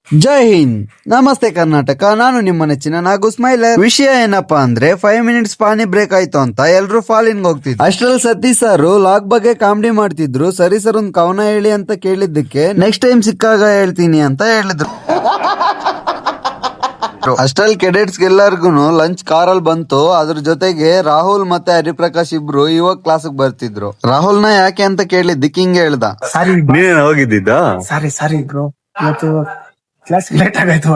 ಜೈ ಹಿಂದ್, ನಮಸ್ತೆ ಕರ್ನಾಟಕ. ನಾನು ನಿಮ್ಮ ನೆಚ್ಚಿನ ನಾಗು ಸ್ಮೈಲರ್. ವಿಷಯ ಏನಪ್ಪಾ ಅಂದ್ರೆ 5 ಮಿನಿಟ್ಸ್ ಪಾನಿ ಬ್ರೇಕ್ ಆಯ್ತು ಅಂತ ಎಲ್ರು ಫಾಲಿನ್ ಹೋಗ್ತಿದ್ರು. ಅಷ್ಟ್ರಲ್ಲಿ ಸತೀಶ್ ಸರ್ ಲಾಗ್ ಬಗ್ಗೆ ಕಾಮಿಡಿ ಮಾಡ್ತಿದ್ರು. ಸರಿ ಸರ್ ಒಂದ್ ಕವನ ಹೇಳಿ ಅಂತ ಕೇಳಿದ್ದಕ್ಕೆ ನೆಕ್ಸ್ಟ್ ಟೈಮ್ ಸಿಕ್ಕಾಗ ಹೇಳ್ತೀನಿ ಅಂತ ಹೇಳಿದ್ರು. ಅಷ್ಟ್ರಲ್ಲಿ ಕೆಡೆಟ್ಸ್ ಎಲ್ಲರಿಗೂ ಲಂಚ್ ಕಾರಲ್ಲಿ ಬಂತು. ಅದ್ರ ಜೊತೆಗೆ ರಾಹುಲ್ ಮತ್ತೆ ಹರಿಪ್ರಕಾಶ್ ಇಬ್ರು ಇವಾಗ ಕ್ಲಾಸ್ ಬರ್ತಿದ್ರು. ರಾಹುಲ್ ನ ಯಾಕೆ ಅಂತ ಕೇಳಿದ್ದಕ್ಕೆ ಹಿಂಗೆ ಹೇಳ್ದ, ನೀನೇನ ಹೋಗಿದ್ದಿದ್ದ? ಸಾರಿ ಬ್ರೋ, ಇವತ್ತು ಕ್ಲಾಸ್ ಲೇಟ್ ಆಗಾಯ್ತು.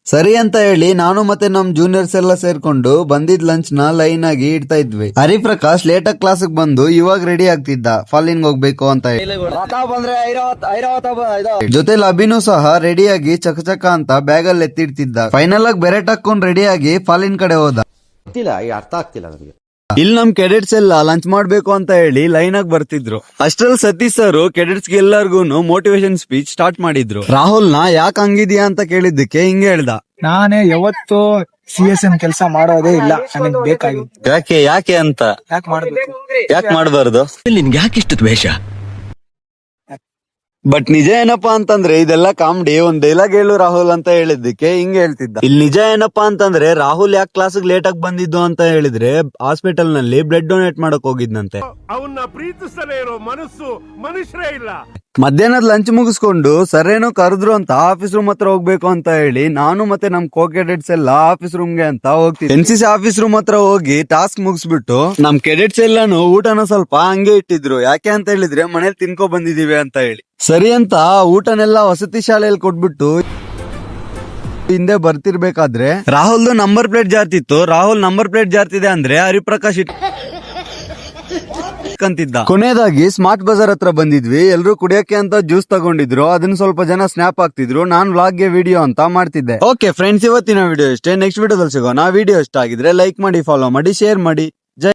ಸರಿ ಅಂತ ಹೇಳಿ ನಾನು ಮತ್ತೆ ನಮ್ ಜೂನಿಯರ್ಸ್ ಎಲ್ಲ ಸೇರ್ಕೊಂಡು ಬಂದಿದ್ ಲಂಚ್ ನ ಲೈನ್ ಆಗಿ ಇಡ್ತಾ ಇದ್ವಿ. ಹರಿಪ್ರಕಾಶ್ ಲೇಟ್ ಆಗಿ ಕ್ಲಾಸ್ ಬಂದು ಇವಾಗ ರೆಡಿ ಆಗ್ತಿದ್ದ ಫಾಲಿನ್ ಹೋಗ್ಬೇಕು ಅಂತ ಹೇಳಿ. ಜೊತೆಲಿ ಅಭಿನೂ ಸಹ ರೆಡಿಯಾಗಿ ಚಕಚಕ ಅಂತ ಬ್ಯಾಗ್ ಅಲ್ಲಿ ಎತ್ತಿಡ್ತಿದ್ದ. ಫೈನಲ್ ಆಗಿ ಬೆರೆಟ್ ಹಾಕೊಂಡ್ ರೆಡಿಯಾಗಿ ಫಾಲಿನ್ ಕಡೆ ಹೋದ. ಅರ್ಥ ಆಗ್ತಿಲ್ಲ ನನಗೆ. ಇಲ್ಲಿ ನಮ್ ಕೆಡೆಟ್ಸ್ ಎಲ್ಲ ಲಂಚ್ ಮಾಡ್ಬೇಕು ಅಂತ ಹೇಳಿ ಲೈನ್ ಆಗಿ ಬರ್ತಿದ್ರು. ಅಷ್ಟ್ರಲ್ಲಿ ಸತೀಶ್ ಸರ್ ಕೆಡೆಟ್ಸ್ ಎಲ್ಲಾರ್ಗು ಮೋಟಿವೇಶನ್ ಸ್ಪೀಚ್ ಸ್ಟಾರ್ಟ್ ಮಾಡಿದ್ರು. ರಾಹುಲ್ ನ ಯಾಕೆ ಹಂಗಿದ್ಯಾ ಅಂತ ಕೇಳಿದ್ದಕ್ಕೆ ಹಿಂಗೆ ಹೇಳ್ದ, ನಾನೇ ಯಾವತ್ತು CSM ಕೆಲಸ ಮಾಡೋದೇ ಇಲ್ಲ, ನನಗೆ ಬೇಕಾಗಿತ್ತು. ಯಾಕೆ ಅಂತ? ಯಾಕೆ ಮಾಡ್ಬೇಕು? ಯಾಕೆ ಮಾಡಬಾರ್ದು? ನಿನ್ಗೆ ಯಾಕಿಷ್ಟು ದ್ವೇಷ? ಬಟ್ ನಿಜ ಏನಪ್ಪಾ ಅಂತಂದ್ರೆ ಇದೆಲ್ಲ ಕಾಮಿಡಿ. ಒಂದ್ ಡೈಲಾಗ್ ಹೇಳು ರಾಹುಲ್ ಅಂತ ಹೇಳಿದ್ದಕ್ಕೆ ಹಿಂಗೆ ಹೇಳ್ತಿದ್ದ. ಇಲ್ಲಿ ನಿಜ ಏನಪ್ಪಾ ಅಂತಂದ್ರೆ ರಾಹುಲ್ ಯಾಕೆ ಕ್ಲಾಸ್ ಲೇಟ್ ಆಗಿ ಬಂದಿದ್ದು ಅಂತ ಹೇಳಿದ್ರೆ ಹಾಸ್ಪಿಟಲ್ ನಲ್ಲಿ ಬ್ಲಡ್ ಡೊನೇಟ್ ಮಾಡಕ್ ಹೋಗಿದ್ನಂತೆ. ಅವನ್ನ ಪ್ರೀತಿಸಲೇ ಇರೋ ಮನಸ್ಸು ಮನುಷ್ಯರೇ ಇಲ್ಲ. ಮಧ್ಯಾಹ್ನದ ಲಂಚ್ ಮುಗಿಸ್ಕೊಂಡು ಸರೇನೋ ಕರೆದ್ರು ಅಂತ ಆಫೀಸ್ ರೂಮ್ ಹತ್ರ ಹೋಗ್ಬೇಕು ಅಂತ ಹೇಳಿ ನಾನು ಮತ್ತೆ ನಮ್ ಕೋ ಕೆಡೆಟ್ಸ್ ಎಲ್ಲ ಆಫೀಸ್ ರೂಮ್ ಗೆ ಅಂತ ಹೋಗ್ತೀವಿ. NCC ಆಫೀಸ್ ರೂಮ್ ಹತ್ರ ಹೋಗಿ ಟಾಸ್ಕ್ ಮುಗಿಸ್ಬಿಟ್ಟು ನಮ್ ಕೆಡೆಟ್ಸ್ ಎಲ್ಲಾನು ಊಟನ ಸ್ವಲ್ಪ ಹಂಗೆ ಇಟ್ಟಿದ್ರು. ಯಾಕೆ ಅಂತ ಹೇಳಿದ್ರೆ ಮನೇಲಿ ತಿನ್ಕೊ ಬಂದಿದೀವಿ ಅಂತ ಹೇಳಿ. ಸರಿ ಅಂತ ಊಟನೆಲ್ಲ ವಸತಿ ಶಾಲೆಯಲ್ಲಿ ಕೊಟ್ಬಿಟ್ಟು ಹಿಂದೆ ಬರ್ತಿರ್ಬೇಕಾದ್ರೆ ರಾಹುಲ್ದು ನಂಬರ್ ಪ್ಲೇಟ್ ಜಾರ್ತಿತ್ತು. ರಾಹುಲ್ ನಂಬರ್ ಪ್ಲೇಟ್ ಜಾರ್ತಿದೆ ಅಂದ್ರೆ ಹರಿಪ್ರಕಾಶ್ ಕಂತಿದ್ದ. ಕೊನೆಯದಾಗಿ ಸ್ಮಾರ್ಟ್ ಬಜಾರ್ ಹತ್ರ ಬಂದಿದ್ವಿ. ಎಲ್ರು ಕುಡಿಯಕ್ಕೆ ಅಂತ ಜ್ಯೂಸ್ ತಗೊಂಡಿದ್ರು. ಅದನ್ನ ಸ್ವಲ್ಪ ಜನ ಸ್ನ್ಯಾಪ್ ಹಾಕ್ತಿದ್ರು. ನಾನ್ ವ್ಲಾಗ್ ಗೆ ವಿಡಿಯೋ ಅಂತ ಮಾಡ್ತಿದ್ದೆ. ಓಕೆ ಫ್ರೆಂಡ್ಸ್, ಇವತ್ತಿನ ವಿಡಿಯೋ ಇಷ್ಟೇ. ನೆಕ್ಸ್ಟ್ ವಿಡಿಯೋದಲ್ಲಿ ಸಿಗೋಣ. ವಿಡಿಯೋ ಇಷ್ಟ ಆಗಿದ್ರೆ ಲೈಕ್ ಮಾಡಿ, ಫಾಲೋ ಮಾಡಿ, ಶೇರ್ ಮಾಡಿ.